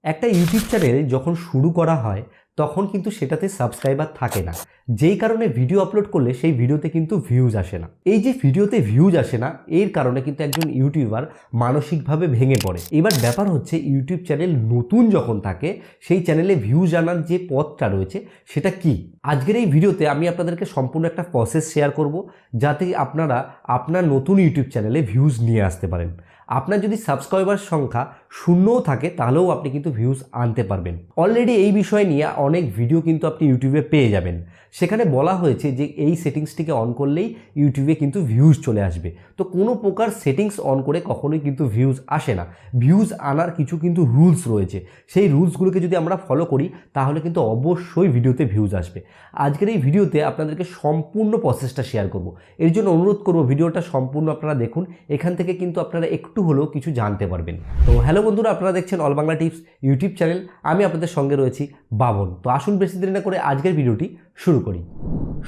একটা YouTube channel যখন শুরু করা হয় তখন কিন্তু সেটাতে সাবস্ক্রাইবার থাকে না, যেই কারণে ভিডিও আপলোড করলে সেই ভিডিওতে কিন্তু ভিউজ আসে না। এই যে ভিডিওতে ভিউজ আসে না, এর কারণে কিন্তু একজন ইউটিউবার মানসিকভাবে ভেঙে পড়ে। এবার ব্যাপার হচ্ছে, ইউটিউব চ্যানেল নতুন যখন থাকে সেই চ্যানেলে ভিউজ আনার যে পথটা রয়েছে সেটা কি। আজকের এই ভিডিওতে আমি আপনাদেরকে সম্পূর্ণ একটা প্রসেস শেয়ার করব, যাতে আপনারা আপনার নতুন ইউটিউব চ্যানেলে ভিউজ নিয়ে আসতে পারেন। আপনার যদি সাবস্ক্রাইবার সংখ্যা শূন্যও থাকে তাহলেও আপনি কিন্তু ভিউজ আনতে পারবেন। অলরেডি এই বিষয় নিয়ে অনেক ভিডিও কিন্তু আপনি ইউটিউবে পেয়ে যাবেন। সেখানে বলা হয়েছে যে এই সেটিংসটিকে অন করলেই ইউটিউবে কিন্তু ভিউজ চলে আসবে। তো কোনো প্রকার সেটিংস অন করে কখনোই কিন্তু ভিউজ আসে না। ভিউজ আনার কিছু কিন্তু রুলস রয়েছে, সেই রুলসগুলোকে যদি আমরা ফলো করি তাহলে কিন্তু অবশ্যই ভিডিওতে ভিউজ আসবে। আজকের এই ভিডিওতে আপনাদেরকে সম্পূর্ণ প্রসেসটা শেয়ার করব। এর জন্য অনুরোধ করব ভিডিওটা সম্পূর্ণ আপনারা দেখুন, এখান থেকে কিন্তু আপনারা একটু হলেও কিছু জানতে পারবেন। তো হ্যালো বন্ধুরা, আপনারা দেখছেন all Bangla tips YouTube channel. আমি আপনাদের সঙ্গে রয়েছি বাবন। তো আসুন বেশি দেরি না করে আজকের ভিডিওটি শুরু করি।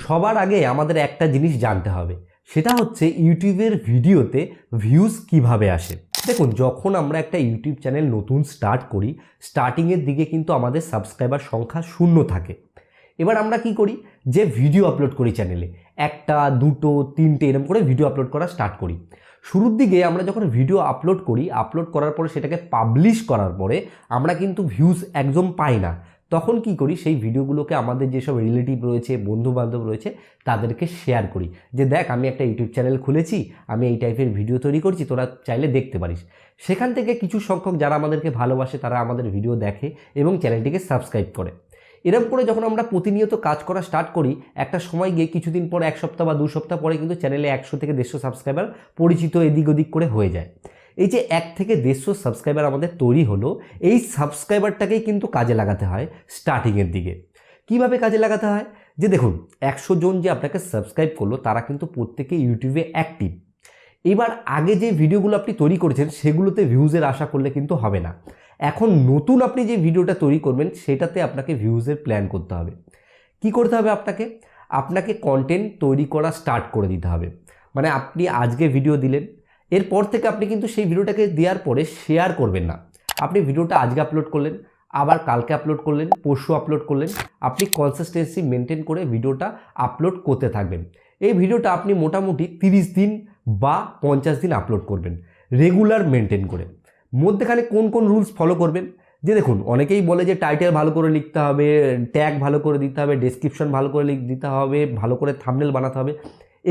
সবার আগে আমাদের একটা জিনিস জানতে হবে, সেটা হচ্ছে ইউটিউবের ভিডিওতে ভিউজ কিভাবে আসে। দেখুন, যখন আমরা একটা ইউটিউব চ্যানেল নতুন স্টার্ট করি, স্টার্টিংয়ের দিকে কিন্তু আমাদের সাবস্ক্রাইবার সংখ্যা শূন্য থাকে। এবার আমরা কি করি, যে ভিডিও আপলোড করি চ্যানেলে, একটা দুটো তিনটে এরকম করে ভিডিও আপলোড করা স্টার্ট করি। শুরুর দিকে আমরা যখন ভিডিও আপলোড করি, আপলোড করার পরে সেটাকে পাবলিশ করার পরে আমরা কিন্তু ভিউজ একদম পাই না। তখন কি করি, সেই ভিডিওগুলোকে আমাদের যেসব রিলেটিভ রয়েছে, বন্ধুবান্ধব রয়েছে, তাদেরকে শেয়ার করি যে দেখ, আমি একটা ইউটিউব চ্যানেল খুলেছি, আমি এই টাইপের ভিডিও তৈরি করছি, তোরা চাইলে দেখতে পারিস। সেখান থেকে কিছু সংখ্যক যারা আমাদেরকে ভালোবাসে তারা আমাদের ভিডিও দেখে এবং চ্যানেলটিকে সাবস্ক্রাইব করে। এরকম করে যখন আমরা প্রতিনিয়ত কাজ করা স্টার্ট করি, একটা সময় গিয়ে কিছুদিন পর, এক সপ্তাহ বা 2 সপ্তাহ পরে কিন্তু চ্যানেলে 100 থেকে 150 সাবস্ক্রাইবার পরিচিত এদিক ওদিক করে হয়ে যায়। এই যে 1 থেকে 150 সাবস্ক্রাইবার আমাদের তৈরি হলো, এই সাবস্ক্রাইবারটাকেই কিন্তু কাজে লাগাতে হয় স্টার্টিংয়ের দিকে। কিভাবে কাজে লাগাতে হয়, যে দেখুন, 100 জন যে আপনাকে সাবস্ক্রাইব করলো তারা কিন্তু প্রত্যেকে ইউটিউবে অ্যাক্টিভ। এবার আগে যে ভিডিওগুলো আপনি তৈরি করেছেন সেগুলোতে ভিউজের আশা করলে কিন্তু হবে না। এখন নতুন আপনি যে ভিডিওটা তৈরি করবেন সেটাতে আপনাকে ভিউজের প্ল্যান করতে হবে। কি করতে হবে, আপনাকে কন্টেন্ট তৈরি করা স্টার্ট করে দিতে হবে। মানে আপনি আজকে ভিডিও দিলেন, এরপর থেকে আপনি কিন্তু সেই ভিডিওটাকে দেওয়ার পরে শেয়ার করবেন না। আপনি ভিডিওটা আজকে আপলোড করলেন, আবার কালকে আপলোড করলেন, পরশু আপলোড করলেন। আপনি কনসিস্টেন্সি মেনটেন করে ভিডিওটা আপলোড করতে থাকবেন। এই ভিডিওটা আপনি মোটামুটি 30 দিন বা 50 দিন আপলোড করবেন, রেগুলার মেনটেন করে। মধ্যেখানে কোন কোন রুলস ফলো করবেন, যে দেখুন, অনেকেই বলে যে টাইটেল ভালো করে লিখতে হবে, ট্যাগ ভালো করে দিতে হবে, ডেসক্রিপশন ভালো করে দিতে হবে, ভালো করে থাম্বনেল বানাতে হবে।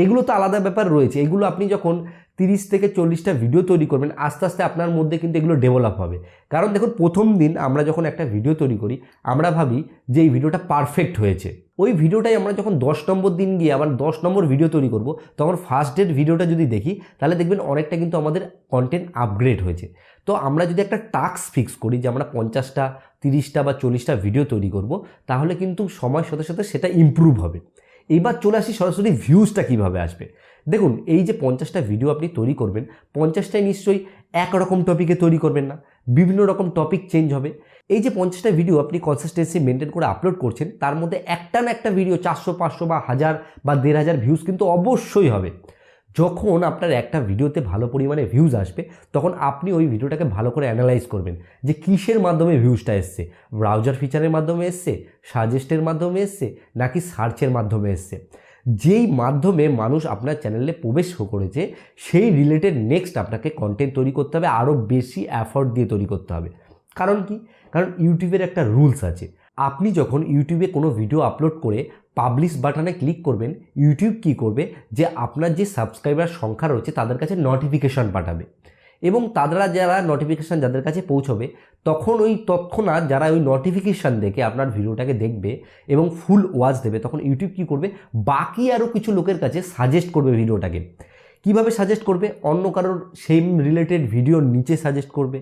এগুলো তো আলাদা ব্যাপার রয়েছে। এগুলো আপনি যখন 30 থেকে 40টা ভিডিও তৈরি করবেন, আস্তে আস্তে আপনার মধ্যে কিন্তু এগুলো ডেভেলপ হবে। কারণ দেখুন, প্রথম দিন আমরা যখন একটা ভিডিও তৈরি করি, আমরা ভাবি যে এই ভিডিওটা পারফেক্ট হয়েছে। ওই ভিডিওটাই আমরা যখন 10 নম্বর দিন গিয়ে আবার 10 নম্বর ভিডিও তৈরি করব, তখন ফার্স্ট ডের ভিডিওটা যদি দেখি, তাহলে দেখবেন অনেকটা কিন্তু আমাদের কন্টেন্ট আপগ্রেড হয়েছে। তো আমরা যদি একটা টাস্ক ফিক্স করি যে আমরা 50টা, 30টা বা 40টা ভিডিও তৈরি করব, তাহলে কিন্তু সময়ের সাথে সাথে সেটা ইমপ্রুভ হবে। এবার চলে আসি সরাসরি ভিউজটা কীভাবে আসবে। দেখুন, এই যে 50টা ভিডিও আপনি তৈরি করবেন, 50টাই নিশ্চয়ই একরকম টপিকে তৈরি করবেন না, বিভিন্ন রকম টপিক চেঞ্জ হবে। এই যে 50টা ভিডিও আপনি কনসিস্টেন্সি মেনটেন করে আপলোড করছেন, তার মধ্যে একটা না একটা ভিডিও 400, 500 বা 1000 বা 1500 ভিউজ কিন্তু অবশ্যই হবে। যখন আপনার একটা ভিডিওতে ভালো পরিমাণে ভিউজ আসবে, তখন আপনি ওই ভিডিওটাকে ভালো করে অ্যানালাইজ করবেন যে কিসের মাধ্যমে ভিউজটা এসছে। ব্রাউজার ফিচারের মাধ্যমে এসছে, সাজেস্টের মাধ্যমে এসছে, নাকি সার্চের মাধ্যমে এসছে। যেই মাধ্যমে মানুষ আপনার চ্যানেলে প্রবেশ করেছে, সেই রিলেটেড নেক্সট আপনাকে কন্টেন্ট তৈরি করতে হবে, আরও বেশি এফর্ট দিয়ে তৈরি করতে হবে। কারণ কি, কারণ ইউটিউবের একটা রুলস আছে। আপনি যখন ইউটিউবে কোনো ভিডিও আপলোড করে পাবলিশ বাটনে ক্লিক করবেন, ইউটিউব কি করবে, যে আপনার যে সাবস্ক্রাইবার সংখ্যা রয়েছে তাদের কাছে নোটিফিকেশান পাঠাবে, এবং তারা যারা নোটিফিকেশান যাদের কাছে পৌঁছবে, তখন ওই তৎক্ষণাৎ যারা ওই নোটিফিকেশান দেখে আপনার ভিডিওটাকে দেখবে এবং ফুল ওয়াচ দেবে, তখন ইউটিউব কি করবে, বাকি আরও কিছু লোকের কাছে সাজেস্ট করবে ভিডিওটাকে। কিভাবে সাজেস্ট করবে, অন্য কারোর সেম রিলেটেড ভিডিওর নিচে সাজেস্ট করবে,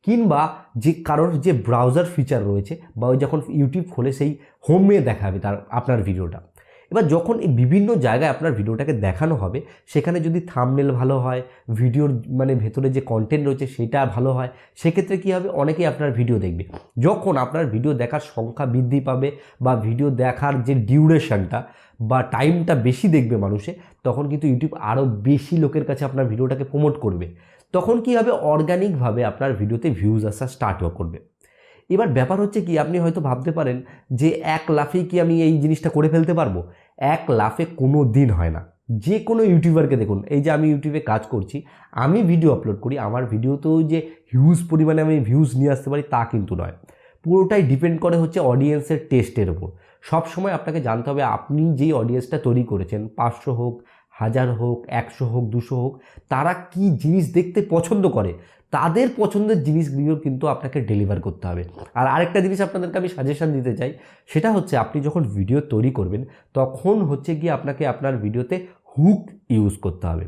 কিংবা যে কারোর যে ব্রাউজার ফিচার রয়েছে বা ওই যখন ইউটিউব খোলে সেই হোমে দেখাবে তার আপনার ভিডিওটা। এবার যখন এই বিভিন্ন জায়গায় আপনার ভিডিওটাকে দেখানো হবে, সেখানে যদি থাম্বনেল ভালো হয়, ভিডিওর মানে ভেতরে যে কন্টেন্ট রয়েছে সেটা ভালো হয়, সেক্ষেত্রে কী হবে, অনেকেই আপনার ভিডিও দেখবে। যখন আপনার ভিডিও দেখার সংখ্যা বৃদ্ধি পাবে বা ভিডিও দেখার যে ডিউরেশনটা বা টাইমটা বেশি দেখবে মানুষে, তখন কিন্তু ইউটিউব আরও বেশি লোকের কাছে আপনার ভিডিওটাকে প্রমোট করবে। তখন কি হবে, অর্গানিকভাবে আপনার ভিডিওতে ভিউজ আসা স্টার্টও করবে। এবার ব্যাপার হচ্ছে কি, আপনি হয়তো ভাবতে পারেন যে এক লাফেই কি আমি এই জিনিসটা করে ফেলতে পারবো? এক লাফে কোনো দিন হয় না। যে কোনো ইউটিউবারকে দেখুন, এই যে আমি ইউটিউবে কাজ করছি, আমি ভিডিও আপলোড করি, আমার ভিডিওতেও যে হিউজ পরিমাণে আমি ভিউজ নিয়ে আসতে পারি তা কিন্তু নয়। পুরোটাই ডিপেন্ড করে হচ্ছে অডিয়েন্সের টেস্টের উপর। সব সময় আপনাকে জানতে হবে আপনি যেই অডিয়েন্সটা তৈরি করেছেন, 500 হোক, 1000 হোক, 100 হোক, 200 হোক, তারা কি জিনিস দেখতে পছন্দ করে, তাদের পছন্দের জিনিসগুলো কিন্তু আপনাকে ডেলিভার করতে হবে। আর আরেকটা জিনিস আপনাদেরকে আমি সাজেশন দিতে চাই, সেটা হচ্ছে আপনি যখন ভিডিও তৈরি করবেন তখন হচ্ছে গিয়ে আপনাকে আপনার ভিডিওতে হুক ইউজ করতে হবে।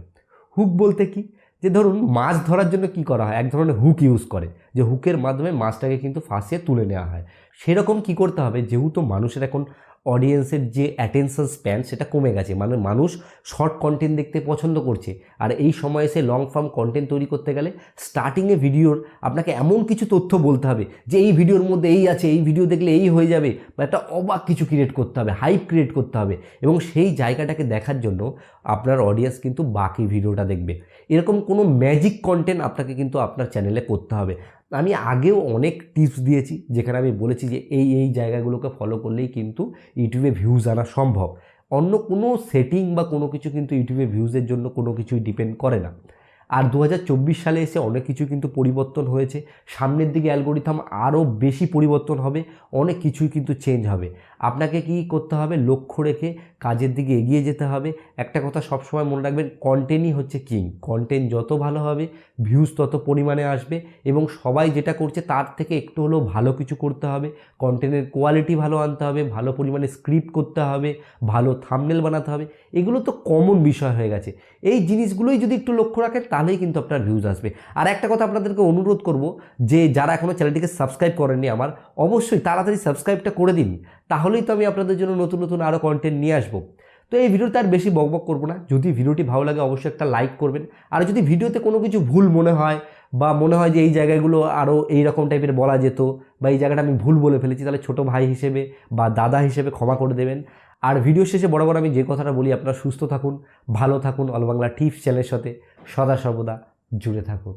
হুক বলতে কি, যে ধরুন মাছ ধরার জন্য কি করা হয়, এক ধরনের হুক ইউজ করে, যে হুকের মাধ্যমে মাছটাকে কিন্তু ফাঁসিয়ে তুলে নেওয়া হয়। সেরকম কি করতে হবে, যেহেতু মানুষের এখন অডিয়েন্সের যে অ্যাটেনশন স্প্যান সেটা কমে গেছে, মানে মানুষ শর্ট কন্টেন্ট দেখতে পছন্দ করছে, আর এই সময় এসে লং ফর্ম কন্টেন্ট তৈরি করতে গেলে স্টার্টিংয়ে ভিডিওর আপনাকে এমন কিছু তথ্য বলতে হবে যে এই ভিডিওর মধ্যে এই আছে, এই ভিডিও দেখলে এই হয়ে যাবে, বা একটা অবাক কিছু ক্রিয়েট করতে হবে, হাইপ ক্রিয়েট করতে হবে, এবং সেই জায়গাটাকে দেখার জন্য আপনার অডিয়েন্স কিন্তু বাকি ভিডিওটা দেখবে। এরকম কোনো ম্যাজিক কন্টেন্ট আপনাকে কিন্তু আপনার চ্যানেলে করতে হবে। আমি আগেও অনেক টিপস দিয়েছি যেখানে আমি বলেছি যে এই এই জায়গাগুলোকে ফলো করলেই কিন্তু ইউটিউবে ভিউজ আনা সম্ভব। অন্য কোনো সেটিং বা কোনো কিছু কিন্তু ইউটিউবে ভিউজের জন্য কোনো কিছুই ডিপেন্ড করে না। আর 2024 সালে এসে অনেক কিছু কিন্তু পরিবর্তন হয়েছে, সামনের দিকে অ্যালগোরিথম আরও বেশি পরিবর্তন হবে, অনেক কিছুই কিন্তু চেঞ্জ হবে। আপনাকে কি করতে হবে, লক্ষ্য রেখে কাজের দিকে এগিয়ে যেতে হবে। একটা কথা সবসময় মনে রাখবেন, কন্টেন্টই হচ্ছে কিং। কন্টেন্ট যত ভালো হবে ভিউজ তত পরিমাণে আসবে, এবং সবাই যেটা করছে তার থেকে একটু হলেও ভালো কিছু করতে হবে। কন্টেন্টের কোয়ালিটি ভালো আনতে হবে, ভালো পরিমাণে স্ক্রিপ্ট করতে হবে, ভালো থাম্বনেল বানাতে হবে। এগুলো তো কমন বিষয় হয়ে গেছে। এই জিনিসগুলোই যদি একটু লক্ষ্য রাখেন তাহলেই কিন্তু আপনার ভিউজ আসবে। আর একটা কথা আপনাদেরকে অনুরোধ করব, যে যারা এখনও চ্যানেলটিকে সাবস্ক্রাইব করেননি আমার, অবশ্যই তাড়াতাড়ি সাবস্ক্রাইবটা করে দিন, তাহলেই তো আমি আপনাদের জন্য নতুন নতুন আরও কন্টেন্ট নিয়ে আসবো। তো এই ভিডিওতে আর বেশি বকবক করবো না। যদি ভিডিওটি ভালো লাগে অবশ্যই একটা লাইক করবেন। আর যদি ভিডিওতে কোনো কিছু ভুল মনে হয়, বা মনে হয় যে এই জায়গাগুলো আরও এইরকম টাইপের বলা যেত, বা এই জায়গাটা আমি ভুল বলে ফেলেছি, তাহলে ছোটো ভাই হিসেবে বা দাদা হিসেবে ক্ষমা করে দেবেন। আর ভিডিও শেষে বরাবর আমি যে কথাটা বলি, আপনারা সুস্থ থাকুন, ভালো থাকুন, অল বাংলা টিপস চ্যানেলের সাথে সদা সর্বদা জুড়ে থাকুন।